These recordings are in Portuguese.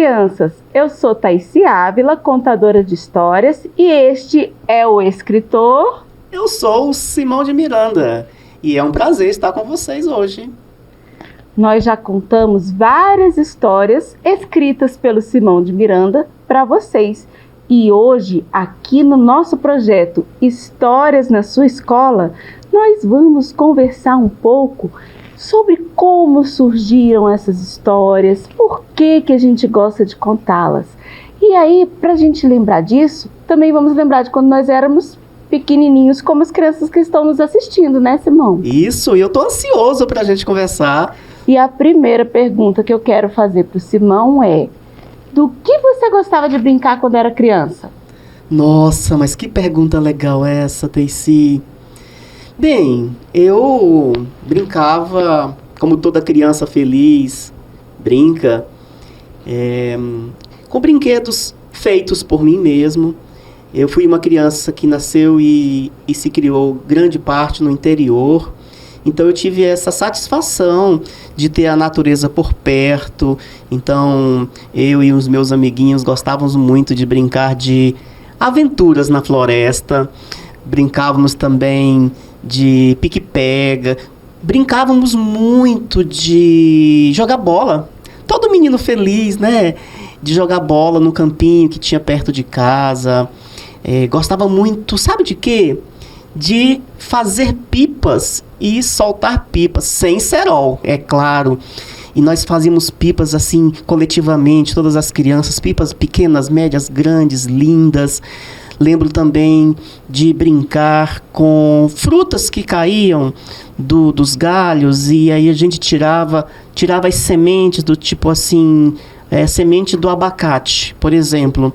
crianças! Eu sou Thaísi Ávila, contadora de histórias, e este é o escritor... Eu sou o Simão de Miranda, e é um prazer estar com vocês hoje. Nós já contamos várias histórias escritas pelo Simão de Miranda para vocês. E hoje, aqui no nosso projeto Histórias na Sua Escola, nós vamos conversar um pouco sobre como surgiram essas histórias, por que a gente gosta de contá-las. E aí, para a gente lembrar disso, também vamos lembrar de quando nós éramos pequenininhos, como as crianças que estão nos assistindo, né, Simão? Isso, e eu tô ansioso para a gente conversar. E a primeira pergunta que eu quero fazer para o Simão é: do que você gostava de brincar quando era criança? Nossa, mas que pergunta legal essa, Thaísi. Bem, eu brincava, como toda criança feliz brinca, com brinquedos feitos por mim mesmo. Eu fui uma criança que nasceu e se criou grande parte no interior. Então eu tive essa satisfação de ter a natureza por perto. Então eu e os meus amiguinhos gostávamos muito de brincar de aventuras na floresta. Brincávamos também de pique-pega. Brincávamos muito de jogar bola. Todo menino feliz, né? De jogar bola no campinho que tinha perto de casa. Gostava muito, sabe de quê? De fazer pipas e soltar pipas, sem cerol, é claro. E nós fazíamos pipas assim, coletivamente, todas as crianças, pipas pequenas, médias, grandes, lindas. Lembro também de brincar com frutas que caíam dos galhos, e aí a gente tirava as sementes do tipo assim, semente do abacate, por exemplo.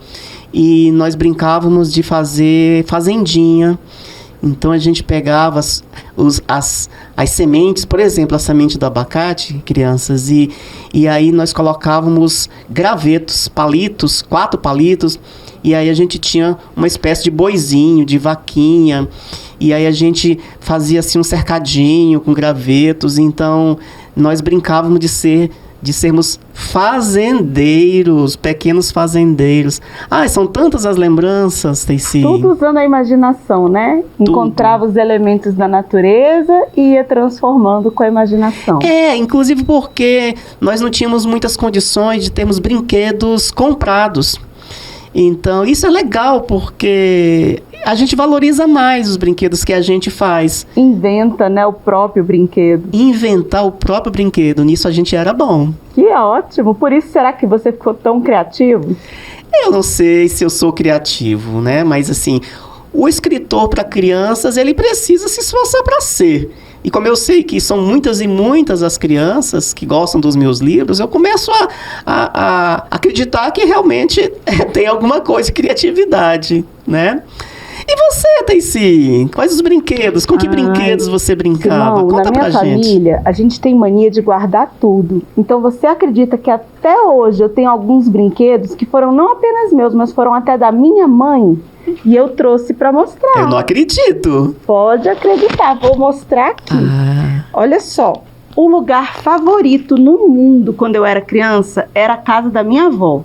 E nós brincávamos de fazer fazendinha. Então a gente pegava as sementes, por exemplo, a semente do abacate, crianças, e aí nós colocávamos gravetos, palitos, 4 palitos, e aí a gente tinha uma espécie de boizinho, de vaquinha, e aí a gente fazia assim um cercadinho com gravetos. Então nós brincávamos de sermos fazendeiros, pequenos fazendeiros. São tantas as lembranças, Thaísi. Tudo usando a imaginação, né? Tudo. Encontrava os elementos da natureza e ia transformando com a imaginação. Inclusive porque nós não tínhamos muitas condições de termos brinquedos comprados. Então, isso é legal porque a gente valoriza mais os brinquedos que a gente faz. Inventa, né, o próprio brinquedo. Inventar o próprio brinquedo, nisso a gente era bom. Que ótimo! Por isso, será que você ficou tão criativo? Eu não sei se eu sou criativo, né? Mas assim, o escritor para crianças, ele precisa se esforçar para ser. E como eu sei que são muitas e muitas as crianças que gostam dos meus livros, eu começo a acreditar que realmente tem alguma coisa de criatividade, né? E você, Thaísi? Quais os brinquedos? Com que brinquedos você brincava? Simão, Conta pra gente. Na minha família, a gente tem mania de guardar tudo. Então você acredita que até hoje eu tenho alguns brinquedos que foram não apenas meus, mas foram até da minha mãe? E eu trouxe para mostrar. Eu não acredito. Pode acreditar, vou mostrar aqui. Olha só, o lugar favorito no mundo quando eu era criança era a casa da minha avó.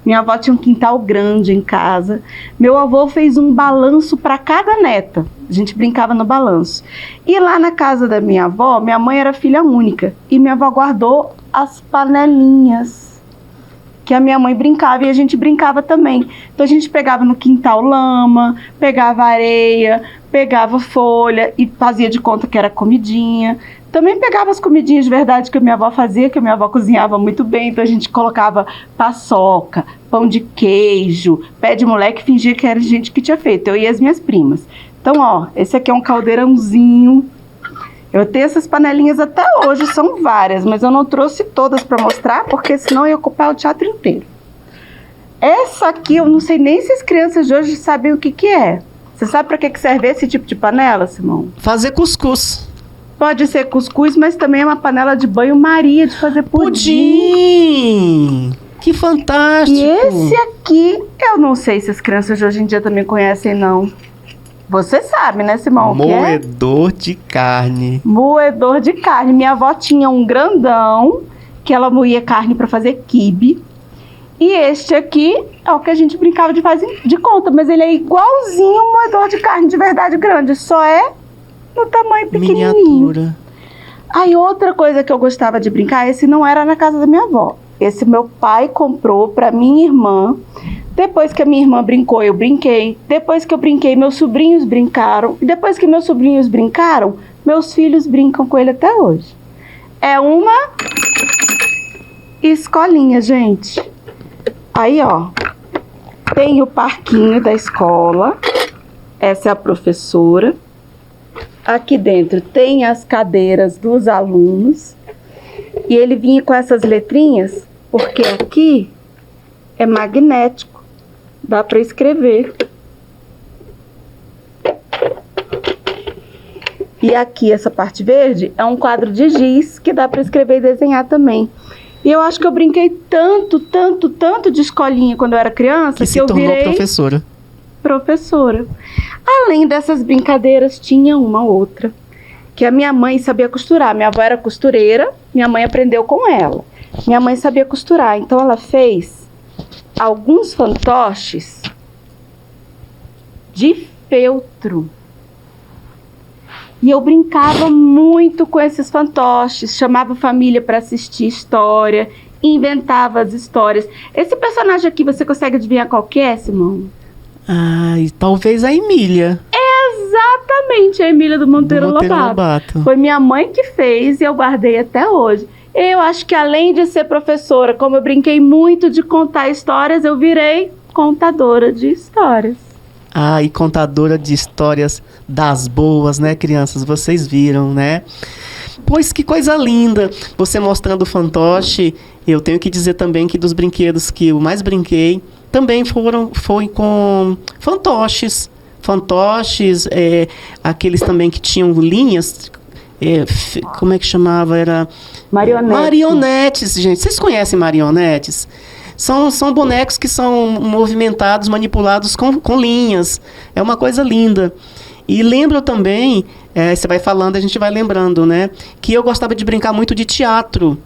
Minha avó tinha um quintal grande em casa. Meu avô fez um balanço para cada neta. A gente brincava no balanço. E lá na casa da minha avó, minha mãe era filha única. E minha avó guardou as panelinhas que a minha mãe brincava e a gente brincava também. Então a gente pegava no quintal lama, pegava areia, pegava folha e fazia de conta que era comidinha. Também pegava as comidinhas de verdade que a minha avó fazia, que a minha avó cozinhava muito bem. Então a gente colocava paçoca, pão de queijo, pé de moleque, fingia que era gente que tinha feito, eu e as minhas primas. Então, ó, esse aqui é um caldeirãozinho. Eu tenho essas panelinhas até hoje, são várias, mas eu não trouxe todas para mostrar, porque senão eu ia ocupar o teatro inteiro. Essa aqui, eu não sei nem se as crianças de hoje sabem o que é. Você sabe para que serve esse tipo de panela, Simão? Fazer cuscuz. Pode ser cuscuz, mas também é uma panela de banho-maria, de fazer pudim. Que fantástico! E esse aqui, eu não sei se as crianças de hoje em dia também conhecem, não. Você sabe, né, Simão? Moedor de carne. Moedor de carne. Minha avó tinha um grandão que ela moía carne para fazer quibe. E este aqui é o que a gente brincava de fazer de conta, mas ele é igualzinho um moedor de carne de verdade grande, só é no tamanho pequenininho. Miniatura. Aí outra coisa que eu gostava de brincar, esse não era na casa da minha avó. Esse meu pai comprou para minha irmã. Depois que a minha irmã brincou, eu brinquei. Depois que eu brinquei, meus sobrinhos brincaram. E depois que meus sobrinhos brincaram, meus filhos brincam com ele até hoje. É uma escolinha, gente. Aí, ó, tem o parquinho da escola. Essa é a professora. Aqui dentro tem as cadeiras dos alunos. E ele vinha com essas letrinhas, porque aqui é magnético. Dá para escrever. E aqui, essa parte verde, é um quadro de giz que dá para escrever e desenhar também. E eu acho que eu brinquei tanto de escolinha quando eu era criança, que eu virei professora. Além dessas brincadeiras, tinha uma outra, que a minha mãe sabia costurar. Minha avó era costureira, minha mãe aprendeu com ela. Minha mãe sabia costurar, então ela fez alguns fantoches de feltro. E eu brincava muito com esses fantoches, chamava a família para assistir história, inventava as histórias. Esse personagem aqui, você consegue adivinhar qual que é, Simão? Ai, talvez a Emília. Exatamente, a Emília do Monteiro Lobato. Foi minha mãe que fez e eu guardei até hoje. Eu acho que além de ser professora, como eu brinquei muito de contar histórias, eu virei contadora de histórias. Ah, e contadora de histórias das boas, né, crianças? Vocês viram, né? Pois que coisa linda! Você mostrando o fantoche, eu tenho que dizer também que dos brinquedos que eu mais brinquei, também foi com fantoches. Fantoches, aqueles também que tinham linhas, como é que chamava? Era... Marionetes, gente. Vocês conhecem marionetes? São bonecos que são movimentados, manipulados com linhas. É uma coisa linda. E lembro também, você vai falando, a gente vai lembrando, né? Que eu gostava de brincar muito de teatro.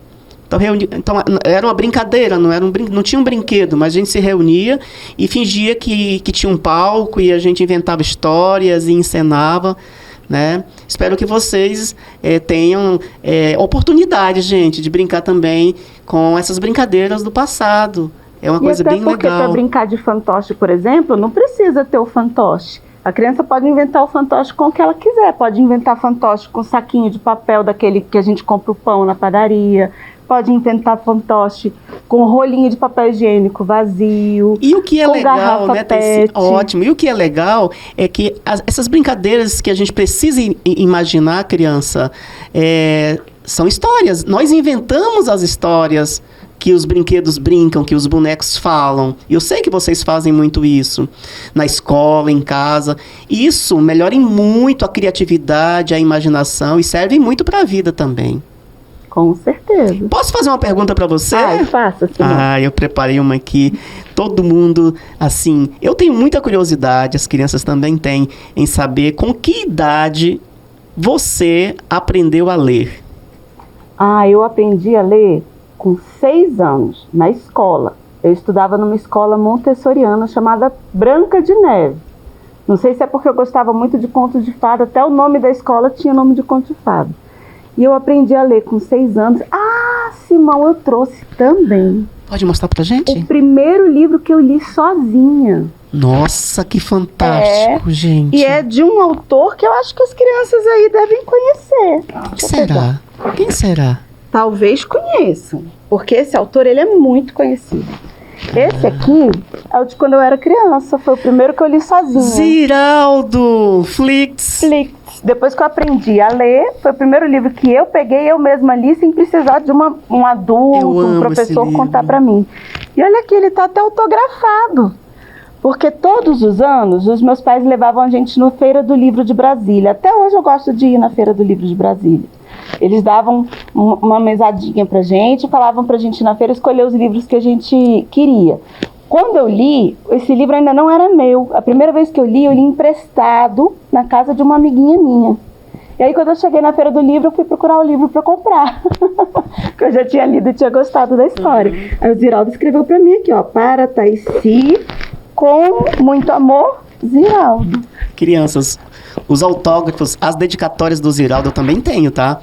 Então era uma brincadeira, não tinha um brinquedo, mas a gente se reunia e fingia que tinha um palco e a gente inventava histórias e encenava, né? Espero que vocês tenham oportunidade, gente, de brincar também com essas brincadeiras do passado. É uma coisa bem legal. Porque para brincar de fantoche, por exemplo, não precisa ter o fantoche. A criança pode inventar o fantoche com o que ela quiser. Pode inventar fantoche com saquinho de papel daquele que a gente compra o pão na padaria. Pode inventar fantoche com rolinho de papel higiênico vazio. E o que é legal, né? Ótimo. E o que é legal é que essas brincadeiras que a gente precisa imaginar, criança, são histórias. Nós inventamos as histórias que os brinquedos brincam, que os bonecos falam. E eu sei que vocês fazem muito isso na escola, em casa. Isso melhora muito a criatividade, a imaginação e serve muito para a vida também. Com certeza. Posso fazer uma pergunta para você? Faça, sim. Eu preparei uma aqui. Todo mundo, assim... Eu tenho muita curiosidade, as crianças também têm, em saber com que idade você aprendeu a ler. Eu aprendi a ler com 6 anos, na escola. Eu estudava numa escola montessoriana chamada Branca de Neve. Não sei se é porque eu gostava muito de contos de fada, até o nome da escola tinha nome de conto de fada. E eu aprendi a ler com 6 anos. Simão, eu trouxe também. Pode mostrar pra gente? O primeiro livro que eu li sozinha. Nossa, que fantástico, gente. E é de um autor que eu acho que as crianças aí devem conhecer. Quem será? Talvez conheçam, porque esse autor, ele é muito conhecido. Esse aqui é o de quando eu era criança, foi o primeiro que eu li sozinha. Ziraldo Flix. Depois que eu aprendi a ler, foi o primeiro livro que eu peguei, eu mesma li, sem precisar de um adulto, um professor contar para mim. E olha aqui, ele tá até autografado. Porque todos os anos, os meus pais levavam a gente na Feira do Livro de Brasília. Até hoje eu gosto de ir na Feira do Livro de Brasília. Eles davam uma mesadinha pra gente, falavam pra gente ir na feira escolher os livros que a gente queria. Quando eu li, esse livro ainda não era meu. A primeira vez que eu li emprestado na casa de uma amiguinha minha. E aí, quando eu cheguei na Feira do Livro, eu fui procurar o livro para comprar. Porque eu já tinha lido e tinha gostado da história. Aí o Ziraldo escreveu para mim aqui, ó. Para Taici, com muito amor, Ziraldo. Crianças, os autógrafos, as dedicatórias do Ziraldo eu também tenho, tá?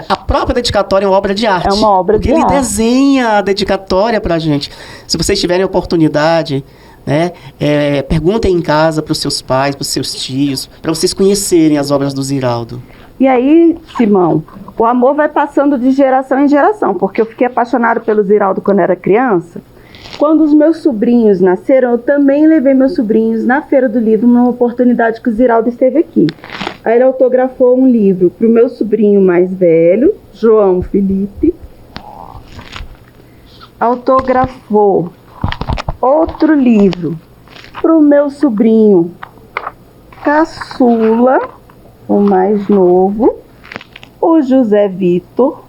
A própria dedicatória é uma obra de arte. É uma obra de arte. Porque ele desenha a dedicatória pra gente. Se vocês tiverem oportunidade, né, perguntem em casa para os seus pais, para os seus tios, para vocês conhecerem as obras do Ziraldo. E aí, Simão, o amor vai passando de geração em geração, porque eu fiquei apaixonada pelo Ziraldo quando era criança. Quando os meus sobrinhos nasceram, eu também levei meus sobrinhos na Feira do Livro, numa oportunidade que o Ziraldo esteve aqui. Aí ele autografou um livro para o meu sobrinho mais velho, João Felipe. Autografou outro livro para o meu sobrinho caçula, o mais novo, o José Vitor.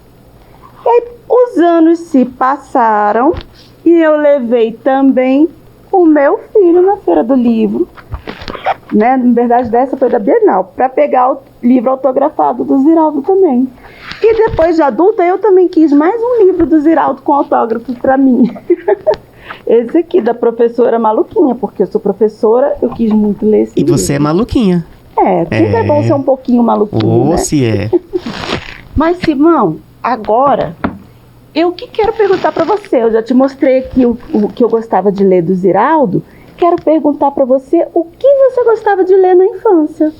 E aí, os anos se passaram e eu levei também o meu filho na Feira do Livro, né? Na verdade, dessa foi da Bienal, para pegar o livro autografado do Ziraldo também. E depois de adulta, eu também quis mais um livro do Ziraldo com autógrafo para mim. Esse aqui, da professora Maluquinha, porque eu sou professora, eu quis muito ler esse livro. E você é maluquinha. Sempre é bom ser um pouquinho maluquinho, né? Se é. Mas, Simão, agora, eu que quero perguntar para você. Eu já te mostrei aqui o que eu gostava de ler do Ziraldo. Quero perguntar para você o que você gostava de ler na infância.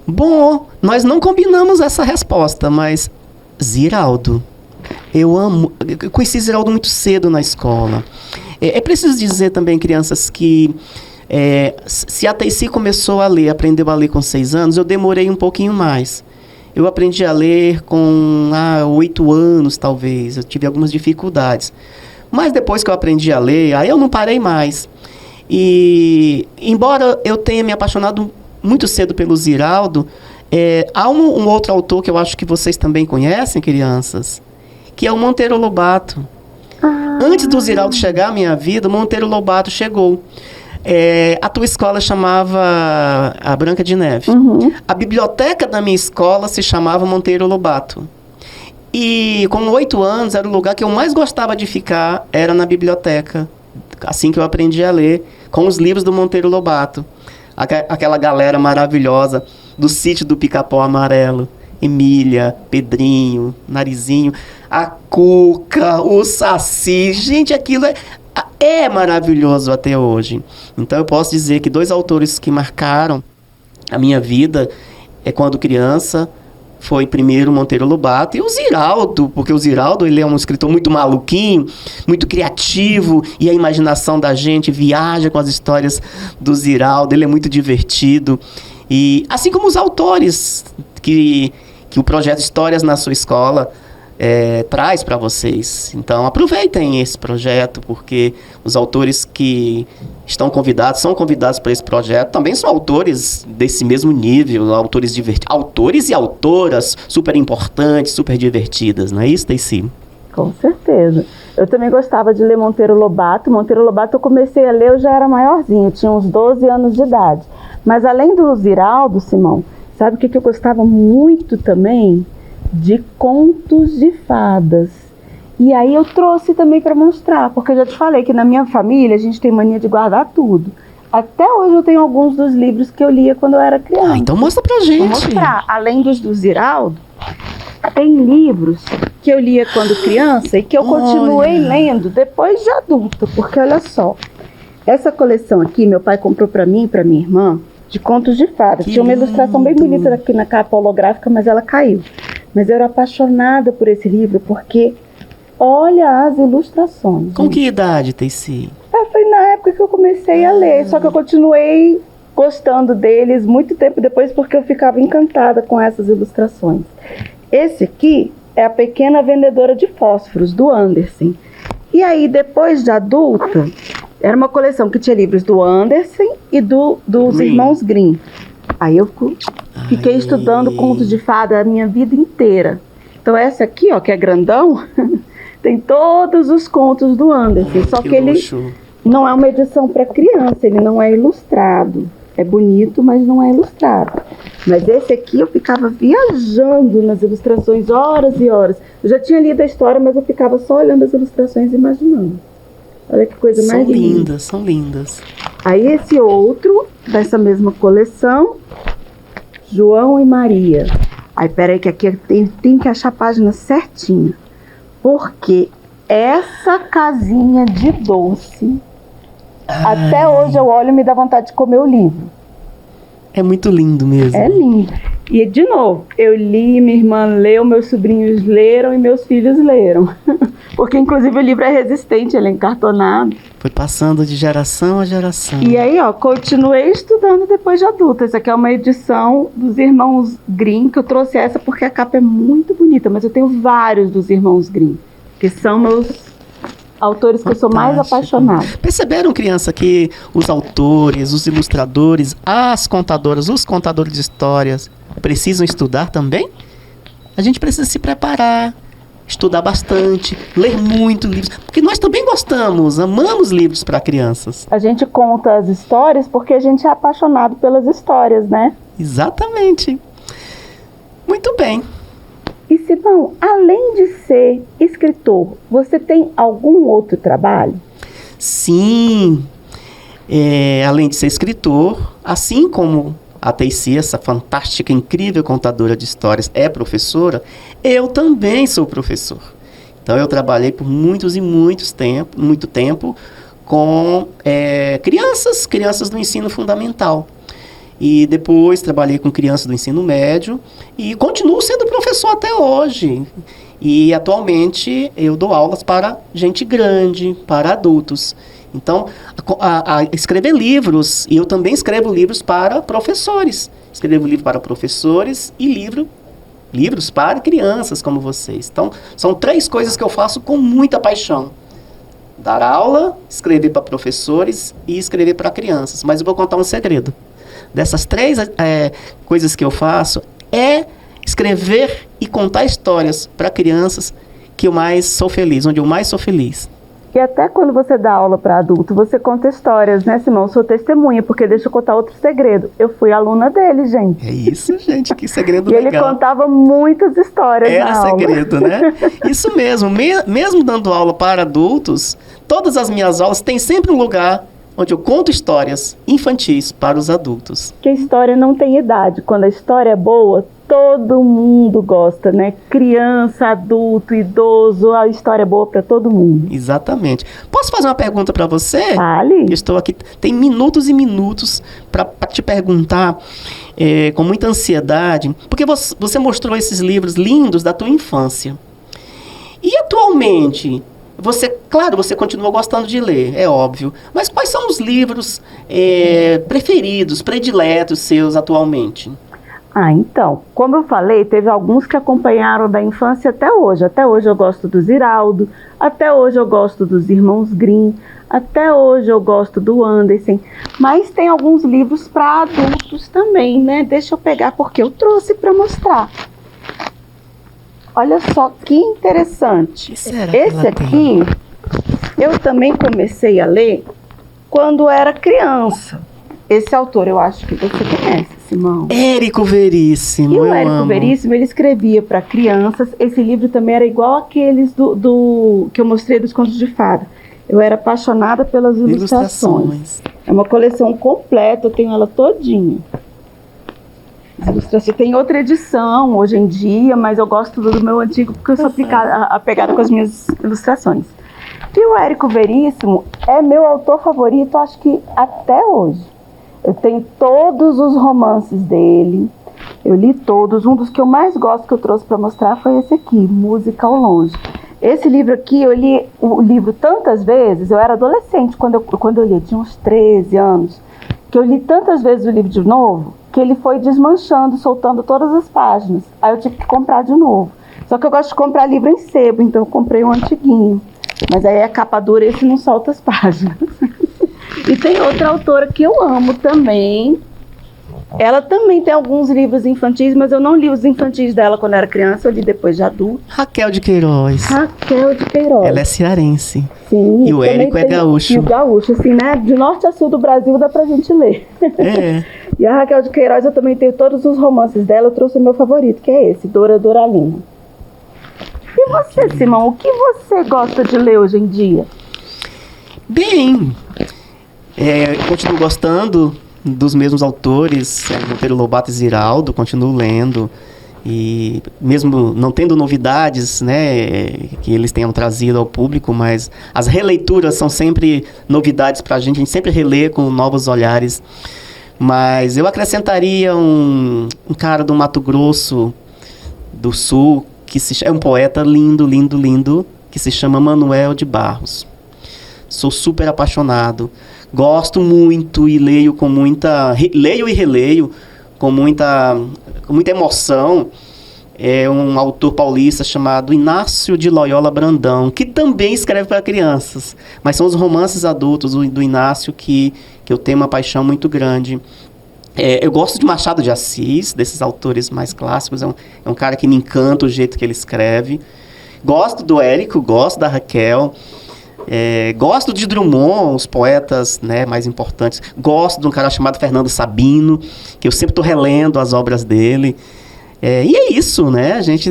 Bom, nós não combinamos essa resposta, mas Ziraldo. Eu conheci Ziraldo muito cedo na escola. É preciso dizer também, crianças, que se a Taici começou a ler, aprendeu a ler com 6 anos, eu demorei um pouquinho mais. Eu aprendi a ler com 8 anos, talvez. Eu tive algumas dificuldades. Mas depois que eu aprendi a ler, aí eu não parei mais. E, embora eu tenha me apaixonado muito cedo pelo Ziraldo, há um outro autor que eu acho que vocês também conhecem, crianças, que é o Monteiro Lobato. Antes do Ziraldo chegar à minha vida, o Monteiro Lobato chegou. A tua escola chamava a Branca de Neve. Uhum. A biblioteca da minha escola se chamava Monteiro Lobato. E com 8 anos, era o lugar que eu mais gostava de ficar, era na biblioteca. Assim que eu aprendi a ler, com os livros do Monteiro Lobato. Aquela galera maravilhosa do Sítio do Pica-Pau Amarelo. Emília, Pedrinho, Narizinho, a Cuca, o Saci. Gente, aquilo é maravilhoso até hoje. Então eu posso dizer que 2 autores que marcaram a minha vida quando criança foi primeiro Monteiro Lobato e o Ziraldo, porque o Ziraldo ele é um escritor muito maluquinho, muito criativo, e a imaginação da gente viaja com as histórias do Ziraldo, ele é muito divertido. E assim como os autores que o projeto Histórias na Sua Escola traz para vocês. Então aproveitem esse projeto, porque os autores que são convidados para esse projeto, também são autores desse mesmo nível, autores e autoras super importantes, super divertidas, não é isso, Taici? Com certeza. Eu também gostava de ler Monteiro Lobato. Monteiro Lobato eu comecei a ler, eu já era maiorzinho, tinha uns 12 anos de idade. Mas além do Ziraldo, Simão, sabe o que eu gostava muito também? De contos de fadas. E aí eu trouxe também para mostrar, porque eu já te falei que na minha família a gente tem mania de guardar tudo. Até hoje eu tenho alguns dos livros que eu lia quando eu era criança. Então mostra pra gente. Vou mostrar. Além dos do Ziraldo, tem livros que eu lia quando criança e que eu continuei lendo depois de adulta, porque olha só, essa coleção aqui meu pai comprou para mim e para minha irmã de contos de fadas. Tinha uma ilustração bem bonita aqui na capa holográfica, mas ela caiu. Mas eu era apaixonada por esse livro porque olha as ilustrações. Com que idade, Taici? Foi na época que eu comecei a ler, só que eu continuei gostando deles muito tempo depois porque eu ficava encantada com essas ilustrações. Esse aqui é A Pequena Vendedora de Fósforos, do Andersen. E aí, depois de adulta, era uma coleção que tinha livros do Andersen e dos irmãos Grimm. Aí eu fiquei estudando contos de fada a minha vida inteira. Então essa aqui, ó, que é grandão, tem todos os contos do Andersen. Só que ele não é uma edição para criança, ele não é ilustrado. É bonito, mas não é ilustrado. Mas esse aqui eu ficava viajando nas ilustrações horas e horas. Eu já tinha lido a história, mas eu ficava só olhando as ilustrações e imaginando. Olha que coisa mais linda. São lindas, são lindas. Aí esse outro, dessa mesma coleção, João e Maria. Aí peraí que aqui tem que achar a página certinha. Porque essa casinha de doce, até hoje eu olho e me dá vontade de comer o livro. É muito lindo mesmo. É lindo. E, de novo, eu li, minha irmã leu, meus sobrinhos leram e meus filhos leram. Porque, inclusive, o livro é resistente, ele é encartonado. Foi passando de geração a geração. E aí, ó, continuei estudando depois de adulta. Essa aqui é uma edição dos Irmãos Grimm, que eu trouxe essa porque a capa é muito bonita, mas eu tenho vários dos Irmãos Grimm, que são meus autores que eu sou mais apaixonada. Perceberam, criança, que os autores, os ilustradores, as contadoras, os contadores de histórias precisam estudar também? A gente precisa se preparar, estudar bastante, ler muito livros, porque nós também gostamos, amamos livros para crianças. A gente conta as histórias porque a gente é apaixonado pelas histórias, né? Exatamente. Muito bem. E Simão, além de ser escritor, você tem algum outro trabalho? Sim, além de ser escritor, assim como a Teici, essa fantástica, incrível contadora de histórias, é professora, eu também sou professor. Então eu trabalhei por muito tempo com crianças do ensino fundamental. E depois trabalhei com crianças do ensino médio e continuo sendo professor até hoje. E atualmente eu dou aulas para gente grande, para adultos. Então, escrever livros, e eu também escrevo livros para professores. Escrevo livro para professores e livros para crianças como vocês. Então, são 3 coisas que eu faço com muita paixão. Dar aula, escrever para professores e escrever para crianças. Mas eu vou contar um segredo. Dessas 3 coisas que eu faço, é escrever e contar histórias para crianças que eu mais sou feliz, onde eu mais sou feliz. E até quando você dá aula para adulto, você conta histórias, né, Simão? Sou testemunha, porque deixa eu contar outro segredo. Eu fui aluna dele, gente. É isso, gente, que segredo e legal. Ele contava muitas histórias na aula. Era segredo, né? Isso mesmo, mesmo dando aula para adultos, todas as minhas aulas têm sempre um lugar onde eu conto histórias infantis para os adultos. Que a história não tem idade. Quando a história é boa, todo mundo gosta, né? Criança, adulto, idoso, a história é boa para todo mundo. Exatamente. Posso fazer uma pergunta para você? Fale. Estou aqui, tem minutos e minutos para te perguntar com muita ansiedade, porque você mostrou esses livros lindos da tua infância. E atualmente, você continua gostando de ler, é óbvio, mas quais são os livros preferidos, prediletos seus atualmente? Então, como eu falei, teve alguns que acompanharam da infância até hoje. Até hoje eu gosto do Ziraldo, até hoje eu gosto dos Irmãos Grimm, até hoje eu gosto do Andersen, mas tem alguns livros para adultos também, né? Deixa eu pegar porque eu trouxe para mostrar. Olha só que interessante. Esse aqui, eu também comecei a ler quando era criança. Esse autor, eu acho que você conhece, Simão. Érico Veríssimo. E o Érico Veríssimo, ele escrevia para crianças. Esse livro também era igual àqueles que eu mostrei dos contos de fada. Eu era apaixonada pelas ilustrações. É uma coleção completa, eu tenho ela todinha. Tem outra edição hoje em dia, mas eu gosto do meu antigo porque eu sou apegada com as minhas ilustrações. E o Érico Veríssimo é meu autor favorito, acho que até hoje. Eu tenho todos os romances dele, eu li todos. Um dos que eu mais gosto que eu trouxe para mostrar foi esse aqui, Música ao Longe. Esse livro aqui, eu li o livro tantas vezes, eu era adolescente quando eu li, tinha uns 13 anos, que eu li tantas vezes o livro de novo, que ele foi desmanchando, soltando todas as páginas. Aí eu tive que comprar de novo. Só que eu gosto de comprar livro em sebo, então eu comprei um antiguinho. Mas aí a capa dura, esse não solta as páginas. E tem outra autora que eu amo também. Ela também tem alguns livros infantis, mas eu não li os infantis dela quando era criança, eu li depois de adulto. Raquel de Queiroz. Raquel de Queiroz. Ela é cearense. Sim. E o Érico é gaúcho. E o gaúcho, assim, né? De norte a sul do Brasil dá pra gente ler. É. E a Raquel de Queiroz, eu também tenho todos os romances dela, eu trouxe o meu favorito, que é esse, Dora Doralina. E você, Simão, o que você gosta de ler hoje em dia? Bem, continuo gostando dos mesmos autores, Monteiro Lobato e Ziraldo, continuo lendo. E mesmo não tendo novidades, né, que eles tenham trazido ao público, mas as releituras são sempre novidades para a gente sempre relê com novos olhares. Mas eu acrescentaria um cara do Mato Grosso do Sul, que é um poeta lindo, lindo, lindo, que se chama Manuel de Barros. Sou super apaixonado, gosto muito e leio com leio e releio com muita emoção. É um autor paulista chamado Inácio de Loyola Brandão, que também escreve para crianças, mas são os romances adultos do Inácio que eu tenho uma paixão muito grande. Eu gosto de Machado de Assis, desses autores mais clássicos, é um cara que me encanta o jeito que ele escreve. Gosto do Érico, gosto da Raquel, gosto de Drummond, os poetas, né, mais importantes. Gosto de um cara chamado Fernando Sabino, que eu sempre estou relendo as obras dele. E é isso, né? A gente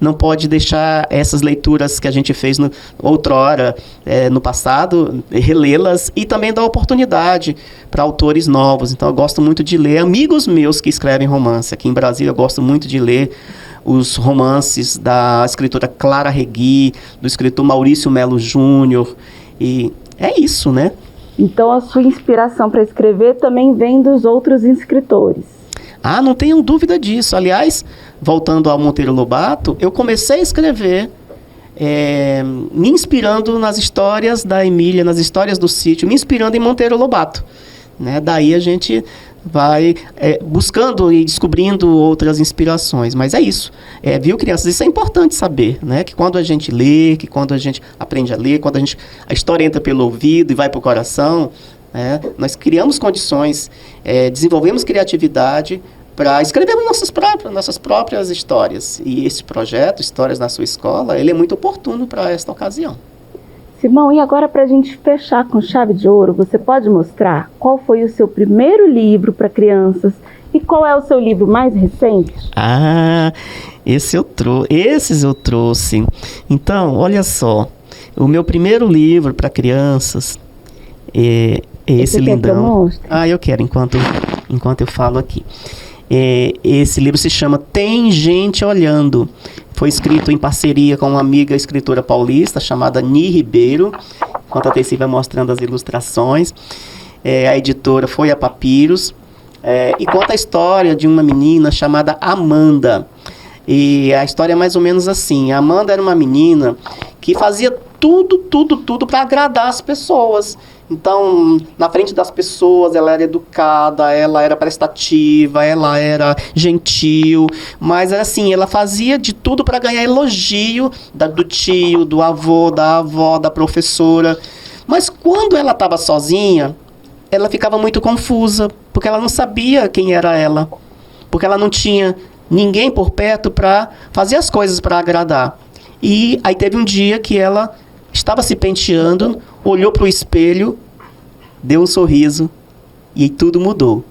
não pode deixar essas leituras que a gente fez outrora, no passado, relê-las e também dar oportunidade para autores novos. Então eu gosto muito de ler amigos meus que escrevem romance. Aqui em Brasília eu gosto muito de ler os romances da escritora Clara Regui, do escritor Maurício Melo Júnior. E é isso, né? Então a sua inspiração para escrever também vem dos outros escritores. Não tenham dúvida disso. Aliás, voltando ao Monteiro Lobato, eu comecei a escrever me inspirando nas histórias da Emília, nas histórias do sítio, me inspirando em Monteiro Lobato. Né? Daí a gente vai buscando e descobrindo outras inspirações. Mas é isso. Viu, crianças? Isso é importante saber, né? Que quando a gente lê, que quando a gente aprende a ler, quando a história entra pelo ouvido e vai para o coração, nós criamos condições, desenvolvemos criatividade para escrevermos nossas próprias histórias. E esse projeto, Histórias na Sua Escola, ele é muito oportuno para esta ocasião. Simão, e agora para a gente fechar com chave de ouro, você pode mostrar qual foi o seu primeiro livro para crianças e qual é o seu livro mais recente? Esses eu trouxe. Então, olha só, o meu primeiro livro para crianças esse lindão. Eu quero, enquanto eu falo aqui. Esse livro se chama Tem Gente Olhando. Foi escrito em parceria com uma amiga escritora paulista chamada Ni Ribeiro. Enquanto a Teici vai mostrando as ilustrações. A editora foi a Papiros. E conta a história de uma menina chamada Amanda. E a história é mais ou menos assim. A Amanda era uma menina que fazia tudo para agradar as pessoas. Então, na frente das pessoas, ela era educada, ela era prestativa, ela era gentil, mas assim, ela fazia de tudo para ganhar elogio do tio, do avô, da avó, da professora. Mas quando ela estava sozinha, ela ficava muito confusa, porque ela não sabia quem era ela, porque ela não tinha ninguém por perto para fazer as coisas para agradar. E aí teve um dia que ela estava se penteando, olhou para o espelho, deu um sorriso e tudo mudou.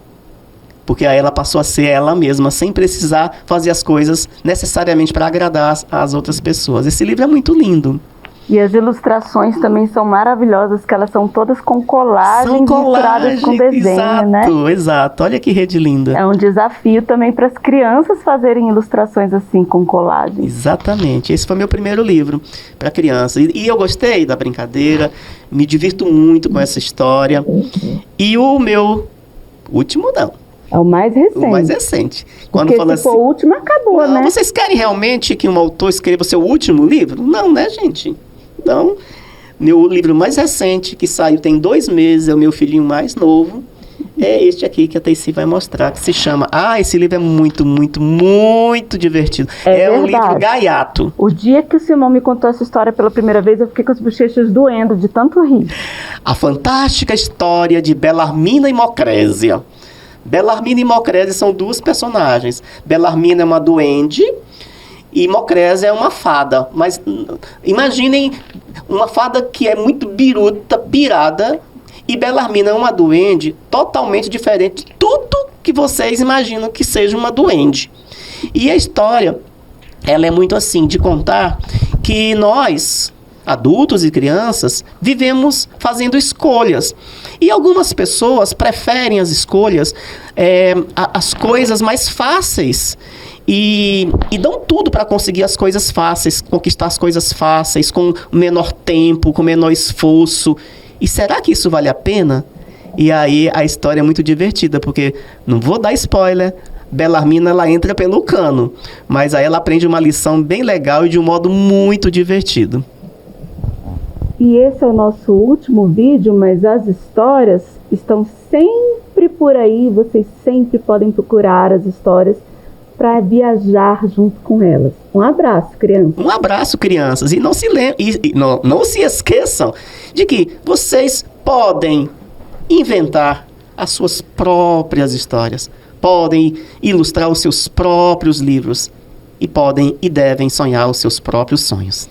Porque aí ela passou a ser ela mesma, sem precisar fazer as coisas necessariamente para agradar as outras pessoas. Esse livro é muito lindo. E as ilustrações também são maravilhosas, que elas são todas com colagens misturadas com desenho, né? Exato. Olha que rede linda. É um desafio também para as crianças fazerem ilustrações assim, com colagem. Exatamente. Esse foi meu primeiro livro para criança. E eu gostei da brincadeira, me divirto muito com essa história. E o meu último, não. É o mais recente. O mais recente. Quando porque se for o último, acabou, né? Vocês querem realmente que um autor escreva o seu último livro? Não, né, gente? Então, meu livro mais recente, que saiu tem 2 meses, é o meu filhinho mais novo, é este aqui que a Teici vai mostrar, que se chama... esse livro é muito, muito, muito divertido. É um livro gaiato. O dia que o Simão me contou essa história pela primeira vez, eu fiquei com as bochechas doendo de tanto rir. A fantástica história de Belarmina e Mocrésia. Belarmina e Mocrésia são 2 personagens. Belarmina é uma duende e Mocrésia é uma fada. Mas imaginem uma fada que é muito biruta, pirada, E Belarmina é uma duende totalmente diferente de tudo que vocês imaginam que seja uma duende. E a história, ela é muito assim, de contar que nós, adultos e crianças, vivemos fazendo escolhas. E algumas pessoas preferem as escolhas, as coisas mais fáceis. E dão tudo para conseguir as coisas fáceis, conquistar as coisas fáceis, com menor tempo, com menor esforço. E será que isso vale a pena? E aí a história é muito divertida, porque, não vou dar spoiler, Belarmina ela entra pelo cano, mas aí ela aprende uma lição bem legal e de um modo muito divertido. E esse é o nosso último vídeo, mas as histórias estão sempre por aí, vocês sempre podem procurar as histórias para viajar junto com elas. Um abraço, crianças. Um abraço, crianças. E não se esqueçam de que vocês podem inventar as suas próprias histórias, podem ilustrar os seus próprios livros e podem e devem sonhar os seus próprios sonhos.